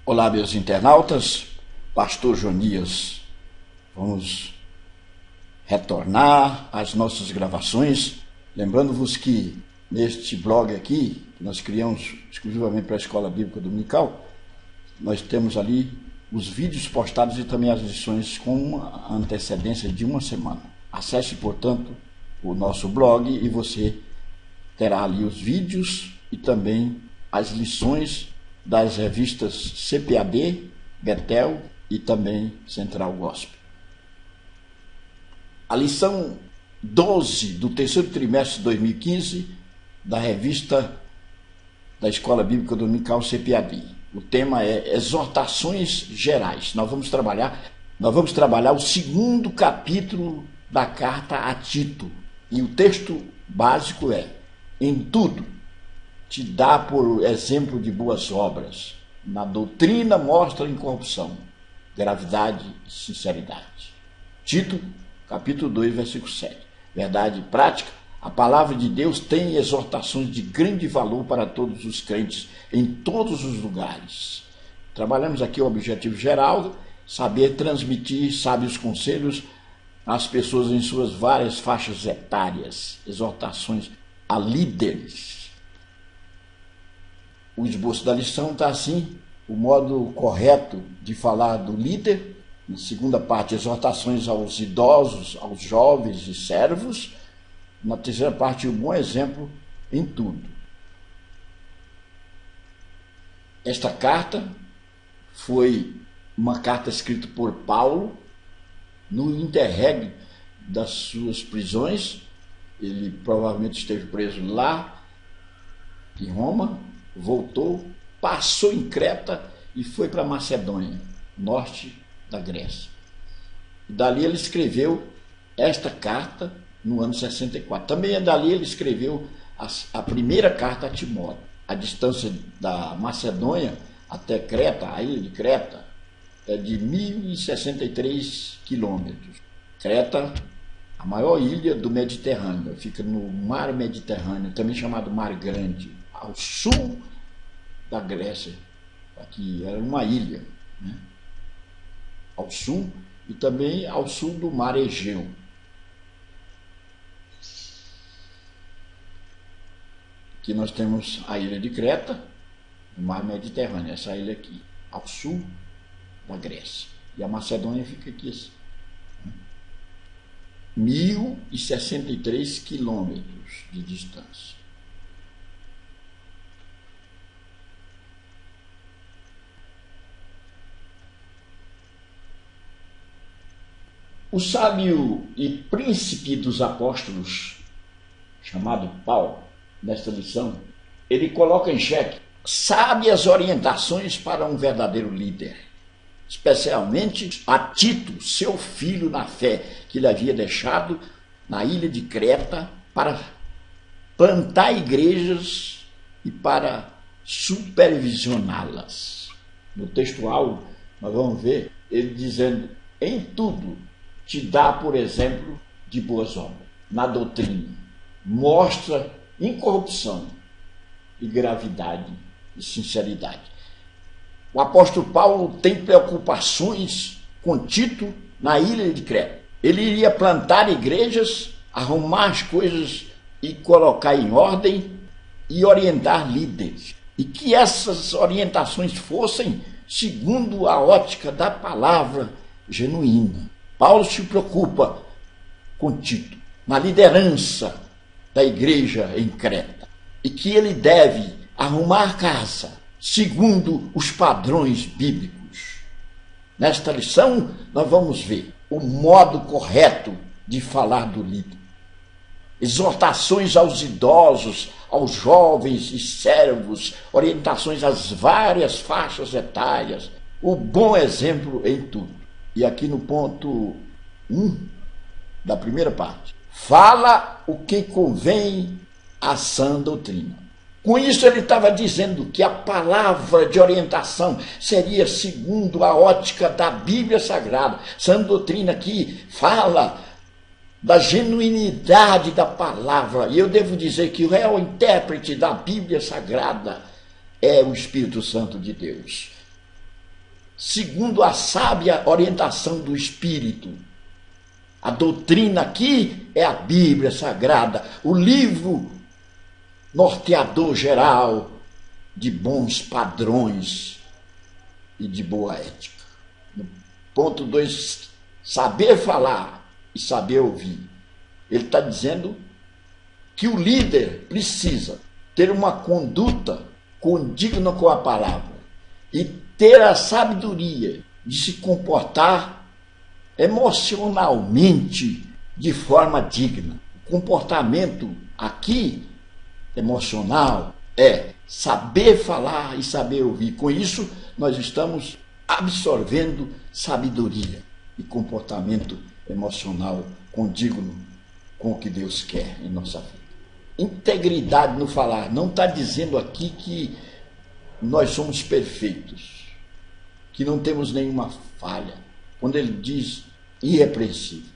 Olá, meus internautas, Pastor Jonias. Vamos retornar às nossas gravações, lembrando-vos que neste blog aqui, que nós criamos exclusivamente para a Escola Bíblica Dominical, nós temos ali os vídeos postados e também as lições com uma antecedência de uma semana. Acesse, portanto, o nosso blog e você terá ali os vídeos e também as lições das revistas CPAD, Betel e também Central Gospel. A lição 12 do terceiro trimestre de 2015 da revista da Escola Bíblica Dominical CPAD. O tema é Exortações Gerais. Nós vamos trabalhar o segundo capítulo da carta a Tito. E o texto básico é: em tudo te dá por exemplo de boas obras, na doutrina mostra incorrupção, gravidade e sinceridade. Tito, capítulo 2, versículo 7. Verdade e prática, a palavra de Deus tem exortações de grande valor para todos os crentes, em todos os lugares. Trabalhamos aqui o objetivo geral, saber transmitir sábios conselhos às pessoas em suas várias faixas etárias, exortações a líderes. O esboço da lição está assim: o modo correto de falar do líder. Na segunda parte, exortações aos idosos, aos jovens e servos. Na terceira parte, um bom exemplo em tudo. Esta carta foi uma carta escrita por Paulo no interregno das suas prisões. Ele provavelmente esteve preso lá em Roma, voltou, passou em Creta e foi para Macedônia, norte da Grécia. E dali ele escreveu esta carta no ano 64. Também dali ele escreveu a primeira carta a Timóteo. A distância da Macedônia até Creta, a ilha de Creta, é de 1.063 quilômetros. Creta, a maior ilha do Mediterrâneo, fica no mar Mediterrâneo, também chamado Mar Grande, ao sul da Grécia. Aqui era uma ilha, né? Ao sul, e também ao sul do Mar Egeu. Aqui nós temos a ilha de Creta, no Mar Mediterrâneo, essa ilha aqui, ao sul da Grécia. E a Macedônia fica aqui assim. 1.063 quilômetros de distância. O sábio e príncipe dos apóstolos, chamado Paulo, nesta lição, ele coloca em xeque sábias orientações para um verdadeiro líder, especialmente a Tito, seu filho na fé, que ele havia deixado na ilha de Creta para plantar igrejas e para supervisioná-las. No textual, nós vamos ver ele dizendo: em tudo te dá por exemplo de boas obras, na doutrina mostra incorrupção e gravidade e sinceridade. O apóstolo Paulo tem preocupações com Tito na ilha de Creta. Ele iria plantar igrejas, arrumar as coisas e colocar em ordem e orientar líderes. E que essas orientações fossem segundo a ótica da palavra genuína. Paulo se preocupa com Tito na liderança da igreja em Creta, e que ele deve arrumar casa segundo os padrões bíblicos. Nesta lição, nós vamos ver o modo correto de falar do líder. Exortações aos idosos, aos jovens e servos, orientações às várias faixas etárias, o bom exemplo em tudo. E aqui no ponto 1 da primeira parte, fala o que convém à sã doutrina. Com isso ele estava dizendo que a palavra de orientação seria segundo a ótica da Bíblia Sagrada. Sã doutrina que fala da genuinidade da palavra. E eu devo dizer que o real intérprete da Bíblia Sagrada é o Espírito Santo de Deus. segundo a sábia orientação do Espírito. A doutrina aqui é a Bíblia Sagrada, o livro norteador geral de bons padrões e de boa ética. No ponto 2, saber falar e saber ouvir. Ele está dizendo que o líder precisa ter uma conduta condigna com a palavra e ter a sabedoria de se comportar emocionalmente de forma digna. O comportamento aqui emocional é saber falar e saber ouvir. Com isso, nós estamos absorvendo sabedoria e comportamento emocional condigno com o que Deus quer em nossa vida. Integridade no falar. Não está dizendo aqui que nós somos perfeitos, que não temos nenhuma falha. Quando ele diz irrepreensível,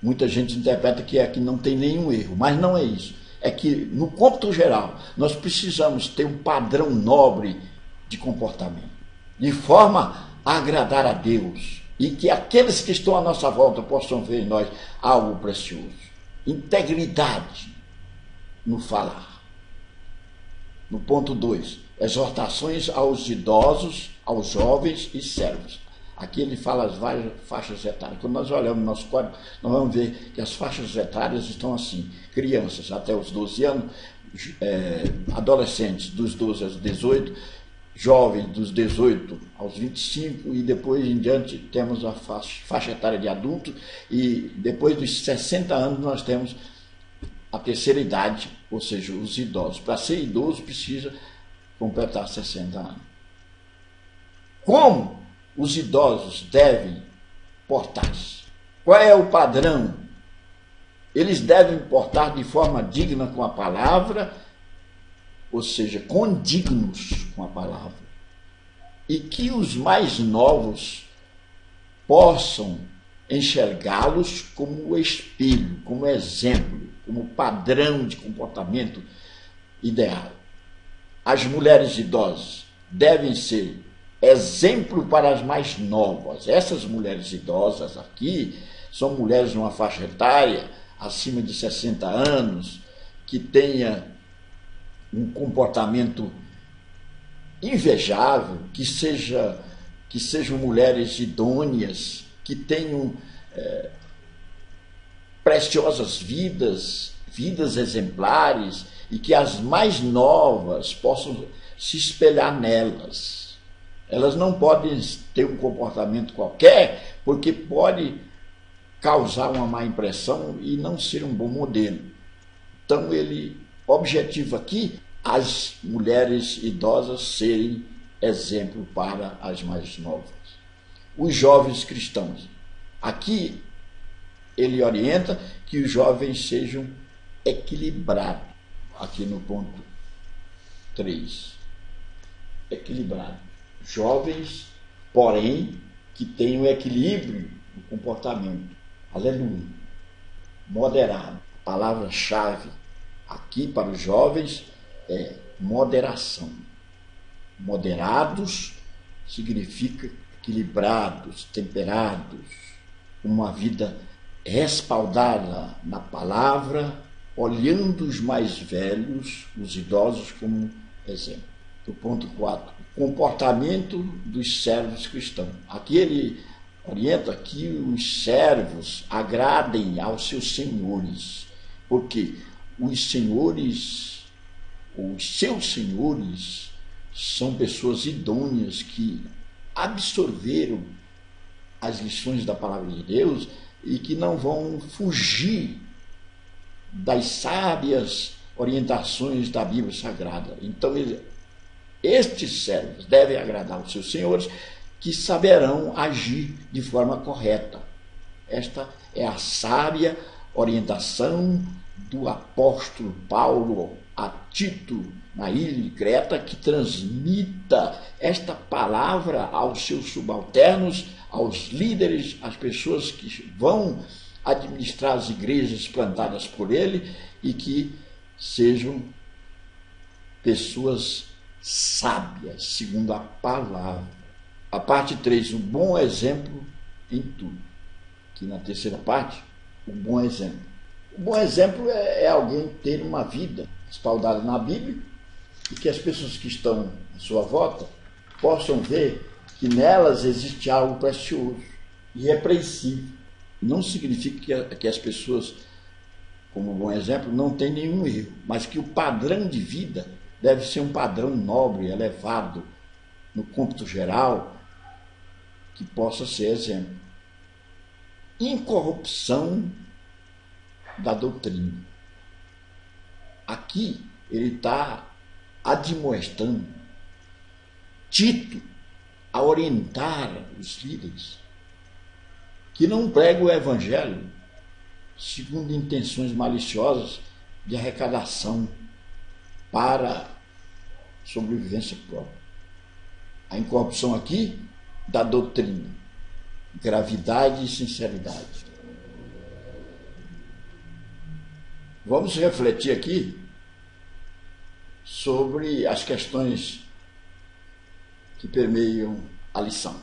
muita gente interpreta que é que não tem nenhum erro, mas não é isso. É que, no cômputo geral, nós precisamos ter um padrão nobre de comportamento, de forma a agradar a Deus, e que aqueles que estão à nossa volta possam ver em nós algo precioso. Integridade no falar. No ponto 2, exortações aos idosos, aos jovens e servos. Aqui ele fala as várias faixas etárias. Quando nós olhamos no nosso quadro, nós vamos ver que as faixas etárias estão assim: crianças até os 12 anos, adolescentes dos 12 aos 18, jovens dos 18 aos 25, e depois em diante temos a faixa etária de adulto, e depois dos 60 anos nós temos a terceira idade, ou seja, os idosos. Para ser idoso precisa completar 60 anos. Como os idosos devem portar-se? Qual é o padrão? Eles devem portar de forma digna com a palavra, ou seja, condignos com a palavra, e que os mais novos possam enxergá-los como espelho, como exemplo, como padrão de comportamento ideal. As mulheres idosas devem ser exemplo para as mais novas. Essas mulheres idosas aqui são mulheres numa faixa etária acima de 60 anos, que tenha um comportamento invejável, que sejam mulheres idôneas, que tenham preciosas vidas exemplares, e que as mais novas possam se espelhar nelas. Elas não podem ter um comportamento qualquer, porque pode causar uma má impressão e não ser um bom modelo. Então ele objetiva aqui as mulheres idosas serem exemplo para as mais novas. Os jovens cristãos. Aqui ele orienta que os jovens sejam equilibrados. Aqui no ponto 3. Equilibrados. Jovens, porém, que tenham equilíbrio no comportamento. Aleluia. Moderado. A palavra-chave aqui para os jovens é moderação. Moderados significa equilibrados, temperados, uma vida respaldada na palavra, olhando os mais velhos, os idosos, como exemplo. Do ponto 4, o comportamento dos servos cristãos. Aqui ele orienta que os servos agradem aos seus senhores, porque os senhores, os seus senhores, são pessoas idôneas que absorveram as lições da palavra de Deus e que não vão fugir das sábias orientações da Bíblia Sagrada. Então, estes servos devem agradar aos seus senhores, que saberão agir de forma correta. Esta é a sábia orientação do apóstolo Paulo a Tito, na ilha de Creta, que transmita esta palavra aos seus subalternos, aos líderes, às pessoas que vão administrar as igrejas plantadas por ele, e que sejam pessoas sábias, segundo a palavra. A parte 3, o bom exemplo em tudo. Aqui na terceira parte, o bom exemplo. O bom exemplo é alguém ter uma vida respaldada na Bíblia e que as pessoas que estão à sua volta possam ver que nelas existe algo precioso e repreensível. Não significa que as pessoas, como bom exemplo, não têm nenhum erro, mas que o padrão de vida deve ser um padrão nobre, elevado, no cômputo geral, que possa ser exemplo. Incorrupção da doutrina. Aqui ele está admoestando Tito a orientar os líderes que não pregam o evangelho segundo intenções maliciosas de arrecadação para sobrevivência própria. A incorrupção aqui da doutrina, gravidade e sinceridade. Vamos refletir aqui sobre as questões que permeiam a lição.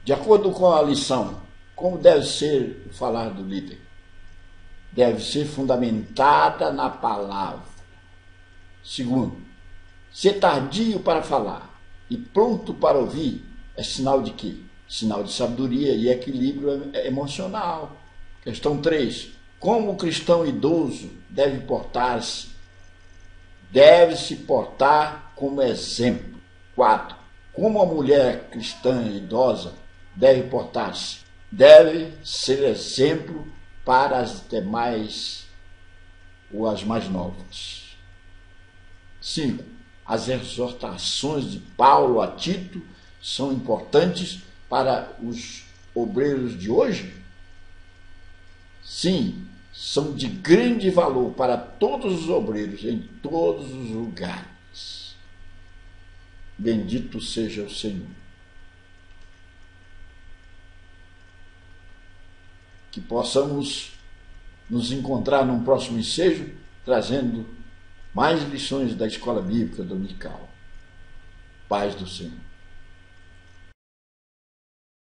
De acordo com a lição, como deve ser o falar do líder? Deve ser fundamentada na palavra. Segundo, ser tardio para falar e pronto para ouvir é sinal de quê? Sinal de sabedoria e equilíbrio emocional. Questão 3. Como o cristão idoso deve portar-se? Deve se portar como exemplo. 4. Como a mulher cristã idosa deve portar-se? Deve ser exemplo para as demais ou as mais novas. 5. As exortações de Paulo a Tito são importantes para os obreiros de hoje? Sim, são de grande valor para todos os obreiros em todos os lugares. Bendito seja o Senhor. Que possamos nos encontrar num próximo ensejo, trazendo mais lições da Escola Bíblica Dominical. Paz do Senhor.